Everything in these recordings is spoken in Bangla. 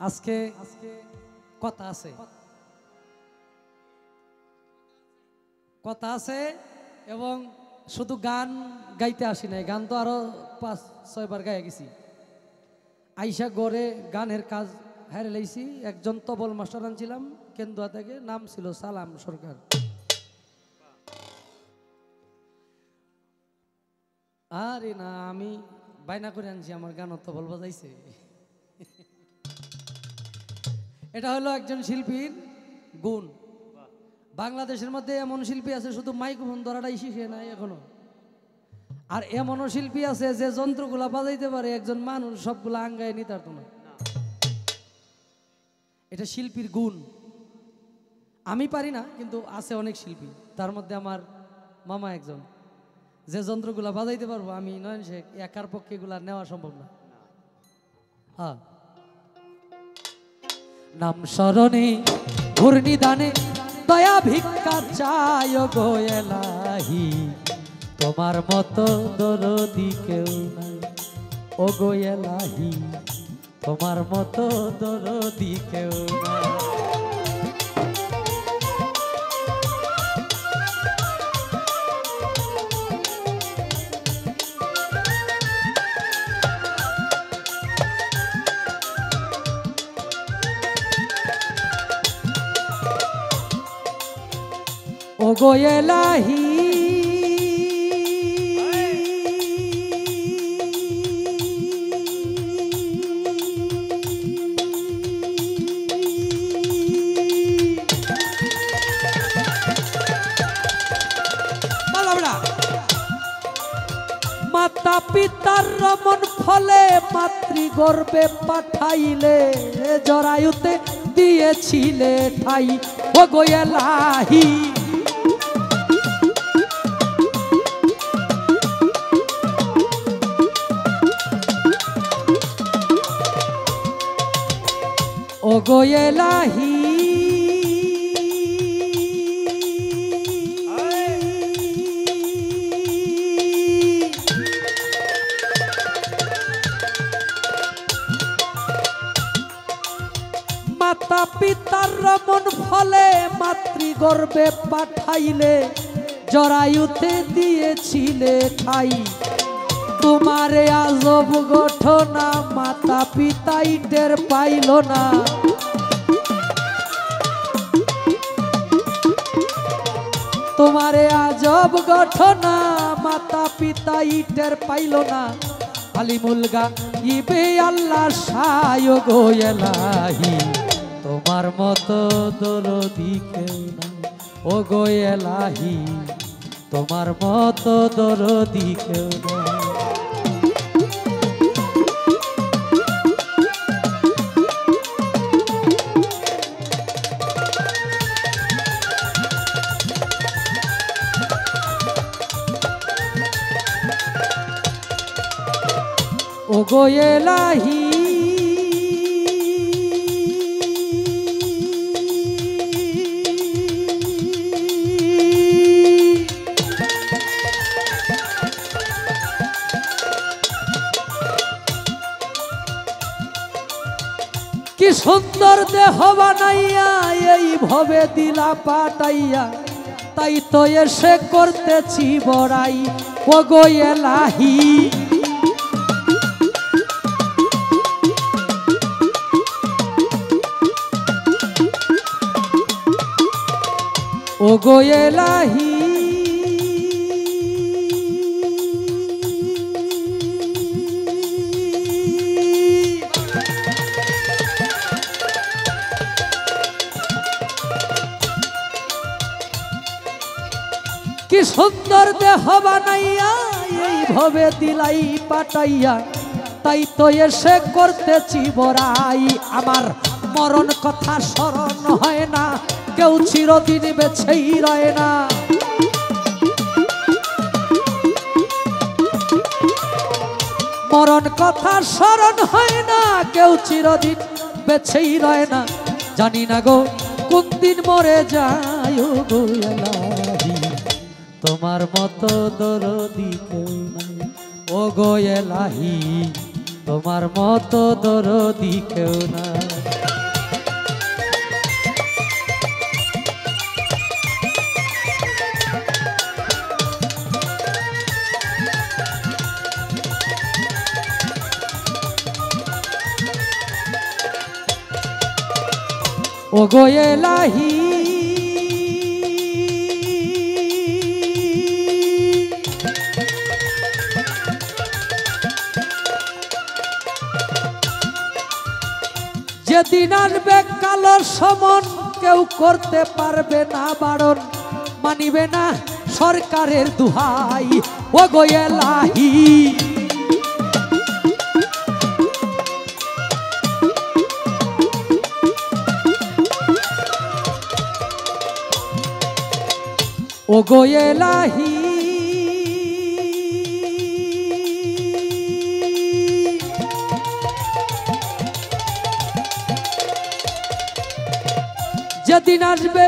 আজকে কথা আছে, কথা আছে এবং শুধু গান গাইতে আসি নাই, গান তো আরো 5-6 বার গাইয়া গেছি। আইসা গড়ে গানের কাজ হারে লাইছি। একজন তবল মাস্টার আনছিলাম কেন্দুয়া থেকে, নাম ছিল সালাম সরকার। আরে না, আমি বাইনা করে আনছি, আমার গান তবল বাজাইছে। এটা হলো একজন শিল্পীর গুণ। বাংলাদেশের মধ্যে এমন শিল্পী আছে শুধু মাইক্রোফোন ধরাটাই শিখে নাই এখনো, আর এমনও শিল্পী আছে যে যন্ত্রগুলা বাজাইতে পারে একজন মানুষ সবগুলা আঙ্গায় নিতে পারতো না। এটা শিল্পীর গুণ। আমি পারি না, কিন্তু আছে অনেক শিল্পী, তার মধ্যে আমার মামা একজন, যে যন্ত্রগুলা বাজাইতে পারবো আমি নয়ন শেখ একার পক্ষে এগুলা নেওয়া সম্ভব না। হ্যাঁ, নাম স্মরণে ঘূর্ণিদানে দয়া ভিক্ষা চায় গো এলাহি, তোমার মতো দরদি কেউ নাই ও গো এলাহি, তোমার মতো দরদি কেউ নাই। ও গো এলাহি মাতা পিতার রমন ফলে মাতৃগর্ভে পাঠাইলে, জরায়ুতে দিয়েছিলে ঠাই ও গো এলাহি, ও গো এলাহি মাতা পিতার রমন ফলে মাতৃগর্ভে পাঠাইলে, জরায়ুতে দিয়েছিলে ঠাই, তোমারে আজব ঘটনা মাতা পিতাই টের পাইল না, তোমারে আজব ঘটনা মাতা পিতাই টের পাইল না, আলিমুলগা ইবে আল্লাহ সায় গো এলাহি, তোমার মতো দরদি কেউ নাই ও গো এলাহি, তোমার মতো দরদি কেউ নাই। ও গো এলাহি কি সুন্দর দেহ বানাইয়া এই ভবে দিলা পাটাইয়া, তাই তো এসে করতেছি বড়াই ও গো এলাহি, ও গো এলাহি কি সুন্দর দেহ বানাইয়া এই ভবে দিলাই পাটাইয়া, তাই তো এসে করতেছি বড়াই, আমার মরণ কথা স্মরণ হয় না, কেউ চিরদিন বেছেই রয় না, মরণ কথা স্মরণ হয় না, কেউ চিরদিন বেছেই রয় না, জানি না গো কোন দিন মরে যায় গো এলাহি, তোমার মতো দরদি কেউ নাই ও গো এলাহি, তোমার মতো দরদি কেউ নাই। ও গো এলাহি যেদিন আসবে কালো সমন কেউ করতে পারবে না বারণ মানিবে না সরকারের দুহাই ও গো এলাহি ও গো এলাহি যেদিন আসবে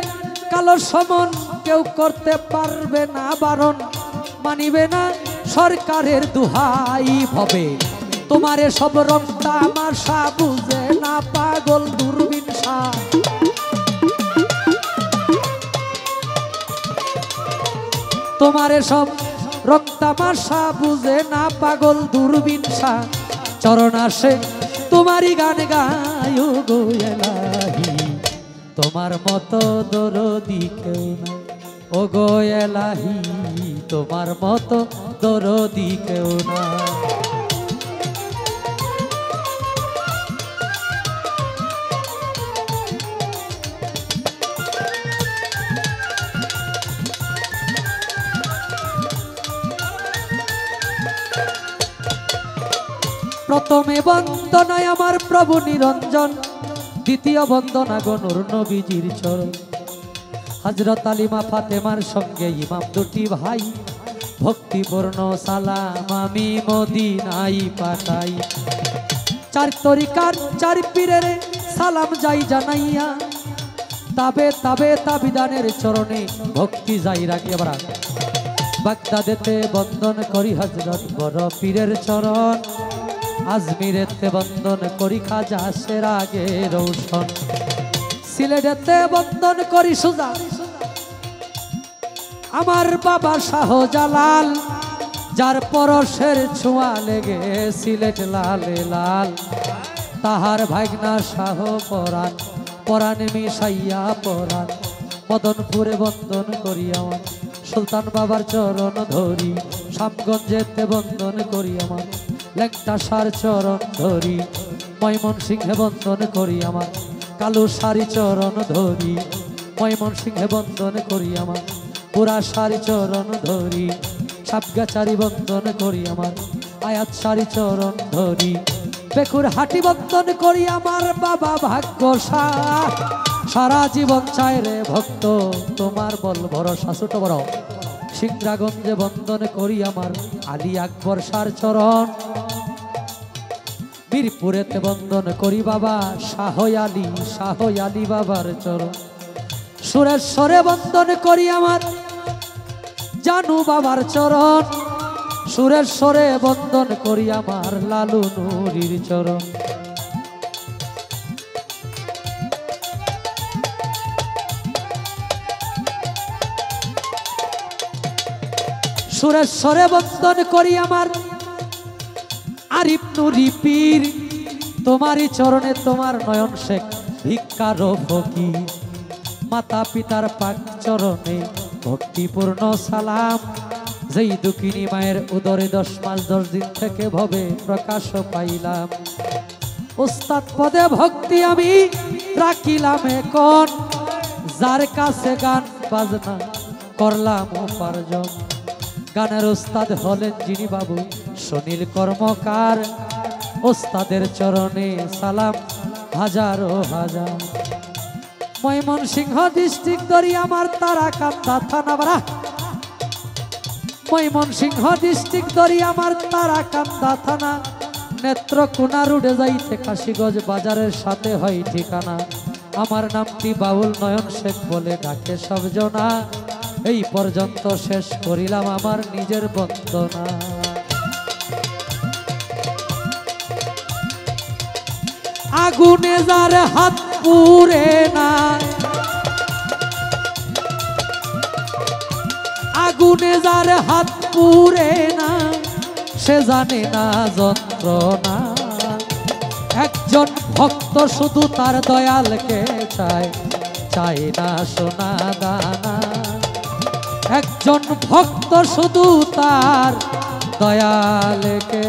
কালো সমন কেউ করতে পারবে না বারণ মানিবে না সরকারের দুহাই ভবে তোমার সব রং তামাশা বুঝে না পাগল দূরবীন তোমার সব রং তামাশা বুঝে না পাগল দূরবীন চরণ আসে তোমারই গান গায় গো এলাহি তোমার মতো দরদি কেউ না ও গো এলাহি তোমার মতো দরদি কেউ না প্রথমে বন্দনায় আমার প্রভু নিরঞ্জন দ্বিতীয় বন্দনা গো নূর নবীজির চরণ হযরত আলিমা ফাতেমার সঙ্গে ইমাম দুটি ভাই ভক্তিপূর্ণ সালাম আমি মদিনায় পাঠাই চার তরিকার চার পীরের সালাম যাই জানাইয়া তাবে তাবে তাবিদানের চরণে ভক্তি যাই রাখি আবার বাগদাদেতে বন্দন করি হযরত বড় পীরের চরণ আজমিরেতে বন্দন করি খাজা সেরাগে রৌশন সিলেটেতে বন্দন করি সুজা আমার বাবা শাহজালাল যার পরশের ছোঁয়া লেগে সিলেট লালে লাল তাহার ভাগনা শাহ পরাণ পরাণ মিশাইয়া পরাণ মদনপুরে বন্দন করি আমার সুলতান বাবার চরণ ধরি শামগঞ্জেতে বন্দন করি আমার লেংটা সার চরণ ধরি ময়মনসিংহে বন্দন করি আমার কালু সারি চরণ ধরি ময়মনসিংহে বন্দন করি আমার পুরা সারি চরণ ধরি সাপগাছারি বন্দন করি আমার আয়াত সারি চরণ ধরি বেকুর হাটি বন্দন করি আমার বাবা ভাগ্য সারা জীবন চায় রে ভক্ত তোমার বল ভরসা ছোট বড় সিংরাগঞ্জে বন্দন করি আমার আলী আকবর সার চরণ বীরপুরেতে বন্দন করি বাবা শাহ আলী বাবার চরণ সুরেশ্বরে বন্দন করি আমার জানু বাবার চরণ সুরেশ্বরে বন্দন করি আমার লালু নুরির চরণ সুরেশ্বরে বন্দন করি আমার আরিফ নুরি পীর তোমারই চরণে তোমার নয়ন শেখ ভিক্ষার ফকির মাতা পিতার পাক চরণে ভক্তিপূর্ণ সালাম যেই দুঃখিনী মায়ের উদরে 10 মাস 10 দিন থেকে ভবে প্রকাশ পাইলাম উস্তাদ পদে ভক্তি আমি রাখিলাম এখন যার কাছে গান বাজনা করলাম উপার্জন গানের উস্তাদ হলেন যিনি বাবু সুনীল কর্মকার উস্তাদের চরণে সালাম হাজারো হাজার ময়মনসিংহ ডিস্ট্রিক্ট ধরি আমার তারাকান্দা থানা বাড়া ময়মনসিংহ ডিস্ট্রিক্ট ধরি আমার তারাকান্দা থানা নেত্রকোনা রুডে যাইতে কাশীগঞ্জ বাজারের সাথে হয় ঠিকানা আমার নামটি বাউল নয়ন শেখ বলে ডাকে সব জনা এই পর্যন্ত শেষ করিলাম আমার নিজের বন্দনা আগুনে যার হাত পুড়ে না আগুনে যার হাত পুড়ে না সে জানে না যন্ত্রণা একজন ভক্ত শুধু তার দয়ালকে চায়, চায় না সোনা দানা। একজন ভক্ত শুধু তার দয়ালকে